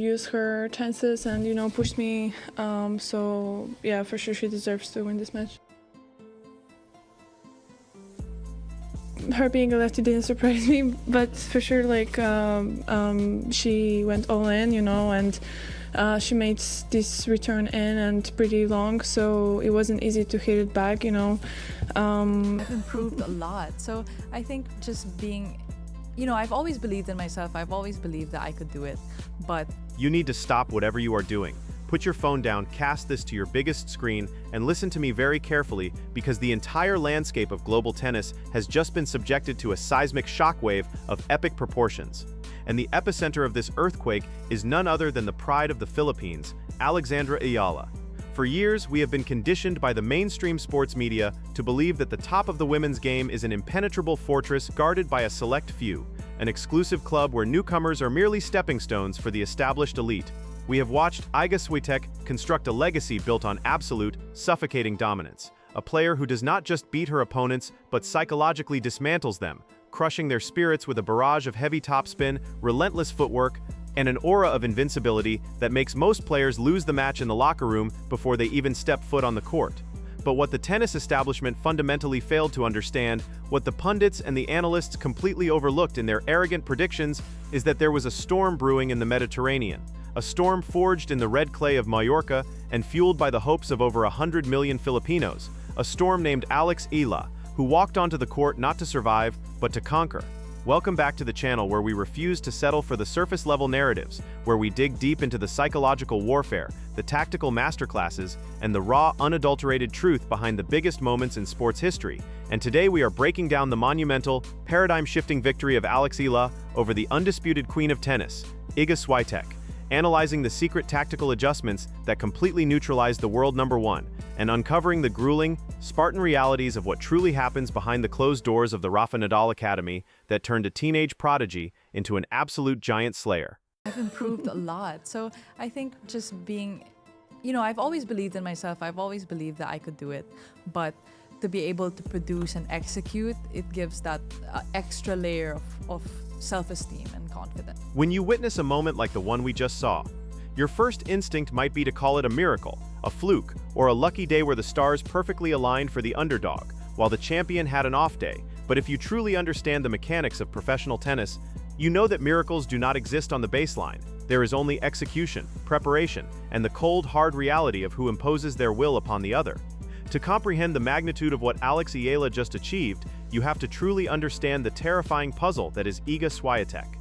Use her chances and, push me. So yeah, for sure she deserves to win this match. Her being a lefty didn't surprise me, but for sure, she went all in, and she made this return in and pretty long, so it wasn't easy to hit it back, I've improved a lot, so I think just being, I've always believed in myself. I've always believed that I could do it, but You need to stop whatever you are doing. Put your phone down, cast this to your biggest screen, and listen to me very carefully, because the entire landscape of global tennis has just been subjected to a seismic shockwave of epic proportions. And the epicenter of this earthquake is none other than the pride of the Philippines, Alexandra EALA. For years, we have been conditioned by the mainstream sports media to believe that the top of the women's game is an impenetrable fortress guarded by a select few, an exclusive club where newcomers are merely stepping stones for the established elite. We have watched SWIATEK construct a legacy built on absolute, suffocating dominance. A player who does not just beat her opponents, but psychologically dismantles them, crushing their spirits with a barrage of heavy topspin, relentless footwork, and an aura of invincibility that makes most players lose the match in the locker room before they even step foot on the court. But what the tennis establishment fundamentally failed to understand, what the pundits and the analysts completely overlooked in their arrogant predictions, is that there was a storm brewing in the Mediterranean. A storm forged in the red clay of Mallorca and fueled by the hopes of over 100 million Filipinos. A storm named Alex EALA, who walked onto the court not to survive, but to conquer. Welcome back to the channel where we refuse to settle for the surface-level narratives, where we dig deep into the psychological warfare, the tactical masterclasses, and the raw, unadulterated truth behind the biggest moments in sports history. And today we are breaking down the monumental, paradigm-shifting victory of Alex EALA over the undisputed queen of tennis, Iga Swiatek, analyzing the secret tactical adjustments that completely neutralized the world number one, and uncovering the grueling, Spartan realities of what truly happens behind the closed doors of the Rafa Nadal Academy that turned a teenage prodigy into an absolute giant slayer. I've improved a lot. So I think just being, I've always believed in myself. I've always believed that I could do it, but to be able to produce and execute, it gives that extra layer of self-esteem and confidence. When you witness a moment like the one we just saw, your first instinct might be to call it a miracle, a fluke, or a lucky day where the stars perfectly aligned for the underdog, while the champion had an off day. But if you truly understand the mechanics of professional tennis, you know that miracles do not exist on the baseline. There is only execution, preparation, and the cold, hard reality of who imposes their will upon the other. To comprehend the magnitude of what Alex EALA just achieved, you have to truly understand the terrifying puzzle that is Iga Swiatek.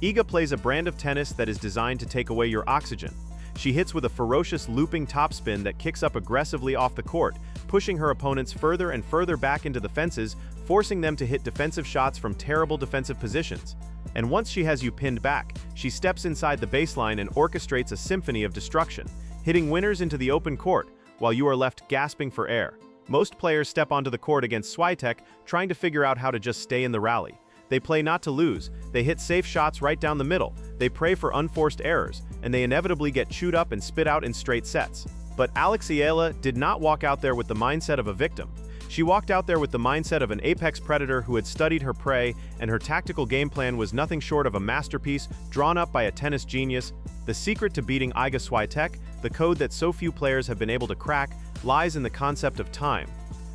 Iga plays a brand of tennis that is designed to take away your oxygen. She hits with a ferocious looping topspin that kicks up aggressively off the court, pushing her opponents further and further back into the fences, forcing them to hit defensive shots from terrible defensive positions. And once she has you pinned back, she steps inside the baseline and orchestrates a symphony of destruction, hitting winners into the open court, while you are left gasping for air. Most players step onto the court against Swiatek trying to figure out how to just stay in the rally. They play not to lose, they hit safe shots right down the middle, they pray for unforced errors, and they inevitably get chewed up and spit out in straight sets. But Alex EALA did not walk out there with the mindset of a victim. She walked out there with the mindset of an apex predator who had studied her prey, and her tactical game plan was nothing short of a masterpiece drawn up by a tennis genius. The secret to beating Iga Swiatek, the code that so few players have been able to crack, lies in the concept of time.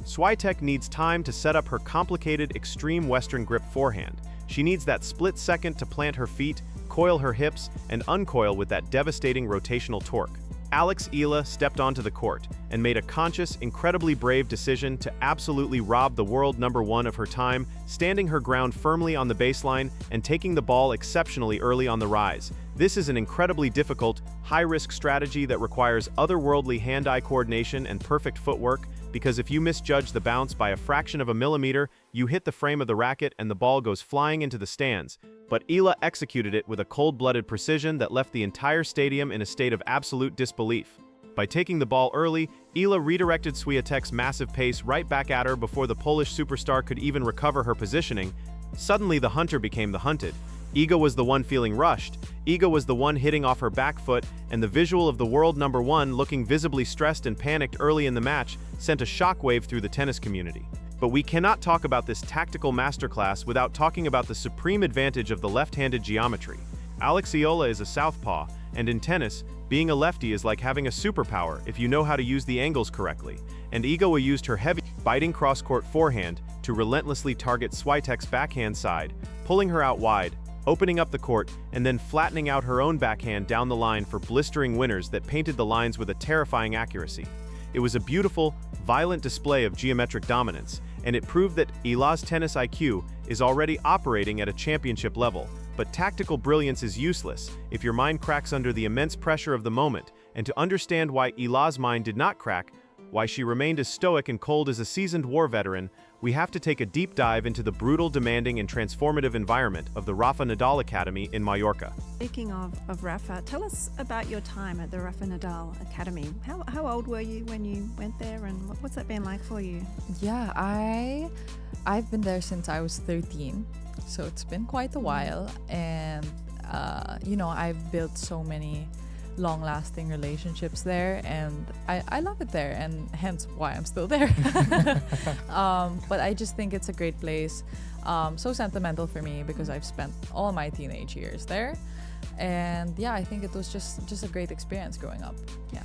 Swiatek needs time to set up her complicated, extreme Western grip forehand. She needs that split second to plant her feet, coil her hips, and uncoil with that devastating rotational torque. Alex EALA stepped onto the court and made a conscious, incredibly brave decision to absolutely rob the world number one of her time, standing her ground firmly on the baseline and taking the ball exceptionally early on the rise. This is an incredibly difficult, high-risk strategy that requires otherworldly hand-eye coordination and perfect footwork, because if you misjudge the bounce by a fraction of a millimeter, you hit the frame of the racket and the ball goes flying into the stands. But EALA executed it with a cold-blooded precision that left the entire stadium in a state of absolute disbelief. By taking the ball early, EALA redirected Swiatek's massive pace right back at her before the Polish superstar could even recover her positioning. Suddenly the hunter became the hunted. Iga was the one feeling rushed, Iga was the one hitting off her back foot, and the visual of the world number one looking visibly stressed and panicked early in the match sent a shockwave through the tennis community. But we cannot talk about this tactical masterclass without talking about the supreme advantage of the left-handed geometry. Alex EALA is a southpaw, And in tennis, being a lefty is like having a superpower if you know how to use the angles correctly. And Iga used her heavy, biting cross-court forehand to relentlessly target SWIATEK's backhand side, pulling her out wide, opening up the court, and then flattening out her own backhand down the line for blistering winners that painted the lines with a terrifying accuracy. It was a beautiful, violent display of geometric dominance, and it proved that EALA's tennis IQ is already operating at a championship level. But tactical brilliance is useless if your mind cracks under the immense pressure of the moment, and to understand why EALA's mind did not crack, why she remained as stoic and cold as a seasoned war veteran, we have to take a deep dive into the brutal, demanding, and transformative environment of the Rafa Nadal Academy in Mallorca. Speaking of Rafa, tell us about your time at the Rafa Nadal Academy. How old were you when you went there, and what's that been like for you? Yeah, I've been there since I was 13, so it's been quite a while, and I've built so many long-lasting relationships there, and I love it there, and hence why I'm still there. But I just think it's a great place, so sentimental for me because I've spent all my teenage years there, and yeah, I think it was just a great experience growing up. Yeah.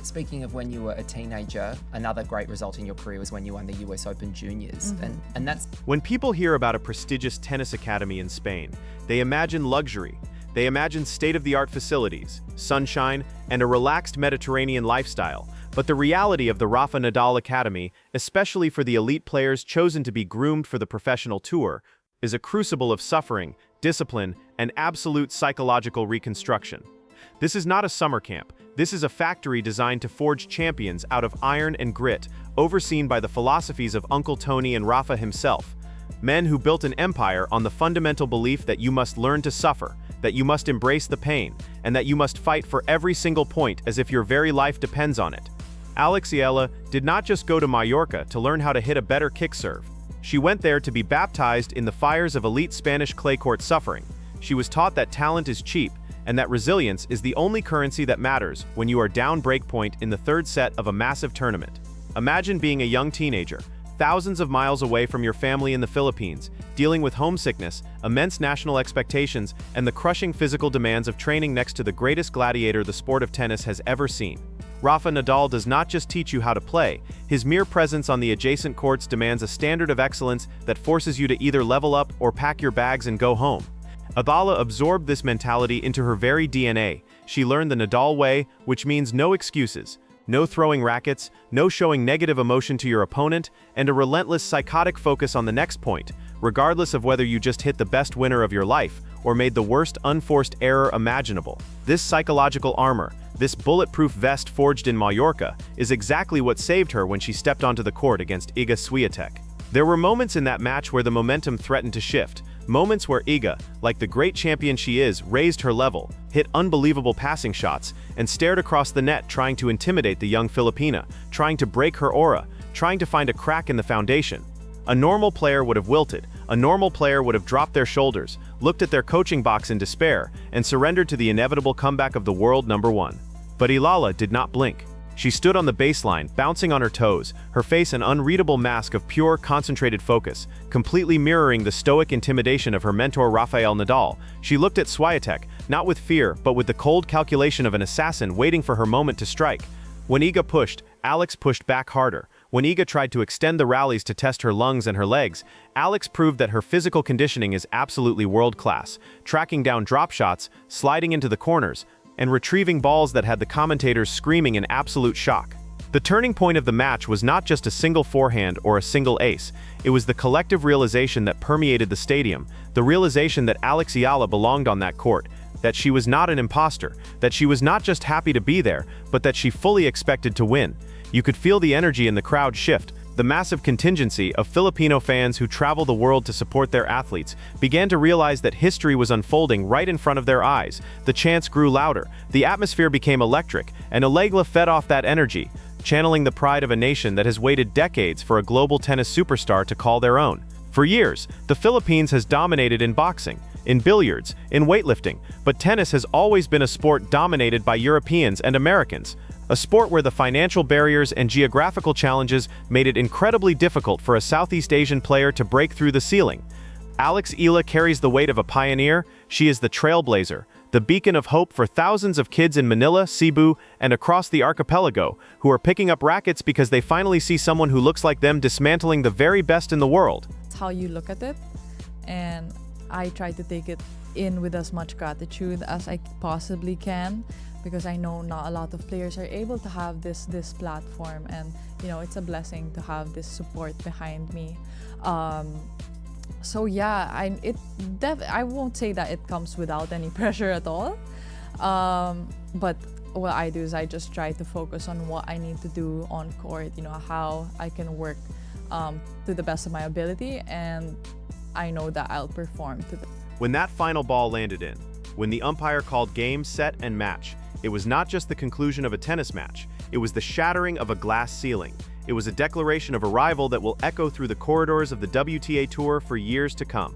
Speaking of when you were a teenager, another great result in your career was when you won the US Open Juniors. And that's... When people hear about a prestigious tennis academy in Spain, they imagine luxury. They imagine state-of-the-art facilities, sunshine, and a relaxed Mediterranean lifestyle. But the reality of the Rafa Nadal Academy, especially for the elite players chosen to be groomed for the professional tour, is a crucible of suffering, discipline, and absolute psychological reconstruction. This is not a summer camp. This is a factory designed to forge champions out of iron and grit, overseen by the philosophies of Uncle Tony and Rafa himself. Men who built an empire on the fundamental belief that you must learn to suffer, that you must embrace the pain, and that you must fight for every single point as if your very life depends on it. EALA did not just go to Mallorca to learn how to hit a better kick serve. She went there to be baptized in the fires of elite Spanish clay court suffering. She was taught that talent is cheap, and that resilience is the only currency that matters when you are down break point in the third set of a massive tournament. Imagine being a young teenager, thousands of miles away from your family in the Philippines, dealing with homesickness, immense national expectations, and the crushing physical demands of training next to the greatest gladiator the sport of tennis has ever seen. Rafa Nadal does not just teach you how to play, his mere presence on the adjacent courts demands a standard of excellence that forces you to either level up or pack your bags and go home. EALA absorbed this mentality into her very DNA. She learned the Nadal way, which means no excuses, no throwing rackets, no showing negative emotion to your opponent, and a relentless psychotic focus on the next point, regardless of whether you just hit the best winner of your life or made the worst unforced error imaginable. This psychological armor, this bulletproof vest forged in Mallorca, is exactly what saved her when she stepped onto the court against Iga Swiatek. There were moments in that match where the momentum threatened to shift, moments where Iga, like the great champion she is, raised her level, hit unbelievable passing shots, and stared across the net trying to intimidate the young Filipina, trying to break her aura, trying to find a crack in the foundation. A normal player would have wilted, a normal player would have dropped their shoulders, looked at their coaching box in despair, and surrendered to the inevitable comeback of the world number one. But EALA did not blink. She stood on the baseline, bouncing on her toes, her face an unreadable mask of pure, concentrated focus, completely mirroring the stoic intimidation of her mentor Rafael Nadal. She looked at Swiatek, not with fear, but with the cold calculation of an assassin waiting for her moment to strike. When Iga pushed, Alex pushed back harder. When Iga tried to extend the rallies to test her lungs and her legs, Alex proved that her physical conditioning is absolutely world-class, tracking down drop shots, sliding into the corners, and retrieving balls that had the commentators screaming in absolute shock. The turning point of the match was not just a single forehand or a single ace, it was the collective realization that permeated the stadium, the realization that Alex EALA belonged on that court, that she was not an imposter, that she was not just happy to be there, but that she fully expected to win. You could feel the energy in the crowd shift. The massive contingency of Filipino fans who travel the world to support their athletes began to realize that history was unfolding right in front of their eyes. The chants grew louder, the atmosphere became electric, and EALA fed off that energy, channeling the pride of a nation that has waited decades for a global tennis superstar to call their own. For years, the Philippines has dominated in boxing, in billiards, in weightlifting, but tennis has always been a sport dominated by Europeans and Americans. A sport where the financial barriers and geographical challenges made it incredibly difficult for a Southeast Asian player to break through the ceiling. Alex EALA carries the weight of a pioneer. She is the trailblazer, the beacon of hope for thousands of kids in Manila, Cebu, and across the archipelago who are picking up rackets because they finally see someone who looks like them dismantling the very best in the world. It's how you look at it, and I try to take it in with as much gratitude as I possibly can, because I know not a lot of players are able to have this platform, and it's a blessing to have this support behind me. So yeah, I won't say that it comes without any pressure at all. But what I do is I just try to focus on what I need to do on court, how I can work to the best of my ability, and I know that I'll perform to the. When that final ball landed in, when the umpire called game, set, and match, it was not just the conclusion of a tennis match, it was the shattering of a glass ceiling. It was a declaration of arrival that will echo through the corridors of the WTA Tour for years to come.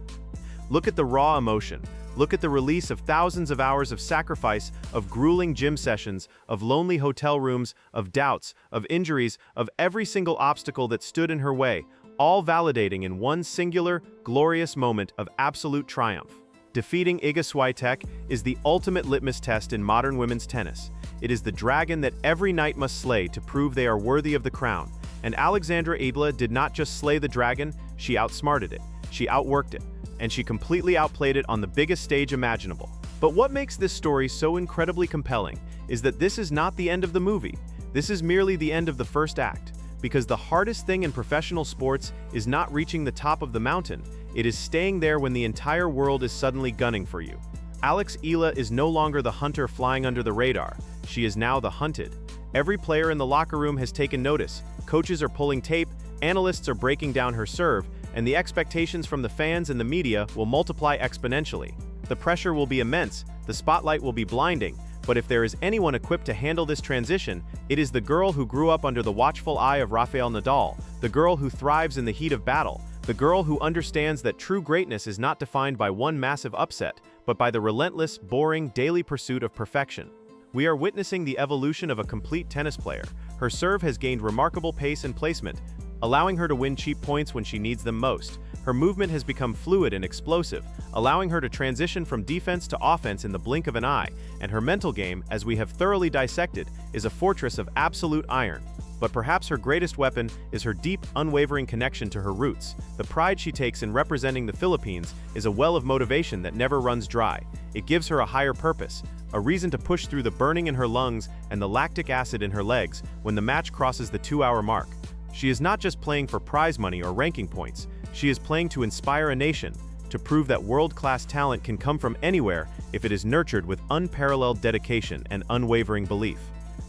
Look at the raw emotion. Look at the release of thousands of hours of sacrifice, of grueling gym sessions, of lonely hotel rooms, of doubts, of injuries, of every single obstacle that stood in her way, all validating in one singular, glorious moment of absolute triumph. Defeating Iga SWIATEK is the ultimate litmus test in modern women's tennis. It is the dragon that every knight must slay to prove they are worthy of the crown. And Alexandra EALA did not just slay the dragon, she outsmarted it, she outworked it, and she completely outplayed it on the biggest stage imaginable. But what makes this story so incredibly compelling is that this is not the end of the movie. This is merely the end of the first act. Because the hardest thing in professional sports is not reaching the top of the mountain, it is staying there when the entire world is suddenly gunning for you. Alex EALA is no longer the hunter flying under the radar, she is now the hunted. Every player in the locker room has taken notice, coaches are pulling tape, analysts are breaking down her serve, and the expectations from the fans and the media will multiply exponentially. The pressure will be immense, the spotlight will be blinding, but if there is anyone equipped to handle this transition, it is the girl who grew up under the watchful eye of Rafael Nadal, the girl who thrives in the heat of battle, the girl who understands that true greatness is not defined by one massive upset, but by the relentless, boring, daily pursuit of perfection. We are witnessing the evolution of a complete tennis player. Her serve has gained remarkable pace and placement, allowing her to win cheap points when she needs them most. Her movement has become fluid and explosive, allowing her to transition from defense to offense in the blink of an eye, and her mental game, as we have thoroughly dissected, is a fortress of absolute iron. But perhaps her greatest weapon is her deep, unwavering connection to her roots. The pride she takes in representing the Philippines is a well of motivation that never runs dry. It gives her a higher purpose, a reason to push through the burning in her lungs and the lactic acid in her legs when the match crosses the 2-hour mark. She is not just playing for prize money or ranking points, she is playing to inspire a nation, to prove that world-class talent can come from anywhere if it is nurtured with unparalleled dedication and unwavering belief.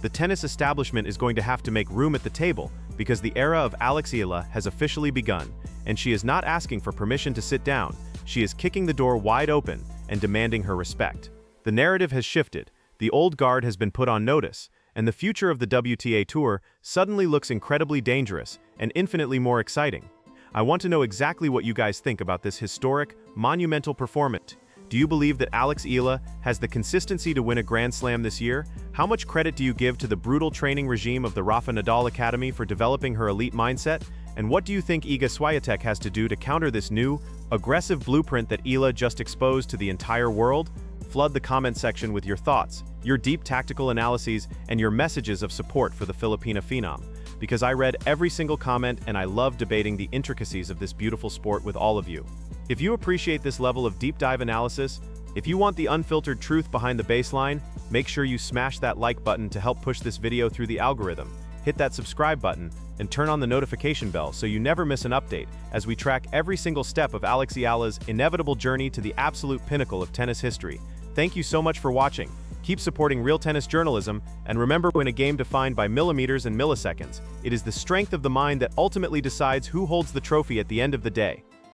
The tennis establishment is going to have to make room at the table because the era of Alex EALA has officially begun, and she is not asking for permission to sit down, she is kicking the door wide open and demanding her respect. The narrative has shifted, the old guard has been put on notice, and the future of the WTA Tour suddenly looks incredibly dangerous and infinitely more exciting. I want to know exactly what you guys think about this historic, monumental performance. Do you believe that Alex EALA has the consistency to win a Grand Slam this year? How much credit do you give to the brutal training regime of the Rafa Nadal Academy for developing her elite mindset? And what do you think Iga SWIATEK has to do to counter this new, aggressive blueprint that EALA just exposed to the entire world? Flood the comment section with your thoughts, your deep tactical analyses, and your messages of support for the Filipina phenom. Because I read every single comment and I love debating the intricacies of this beautiful sport with all of you. If you appreciate this level of deep dive analysis, if you want the unfiltered truth behind the baseline, make sure you smash that like button to help push this video through the algorithm. Hit that subscribe button and turn on the notification bell so you never miss an update as we track every single step of Alex EALA's inevitable journey to the absolute pinnacle of tennis history. Thank you so much for watching. Keep supporting real tennis journalism, and remember, in a game defined by millimeters and milliseconds, it is the strength of the mind that ultimately decides who holds the trophy at the end of the day.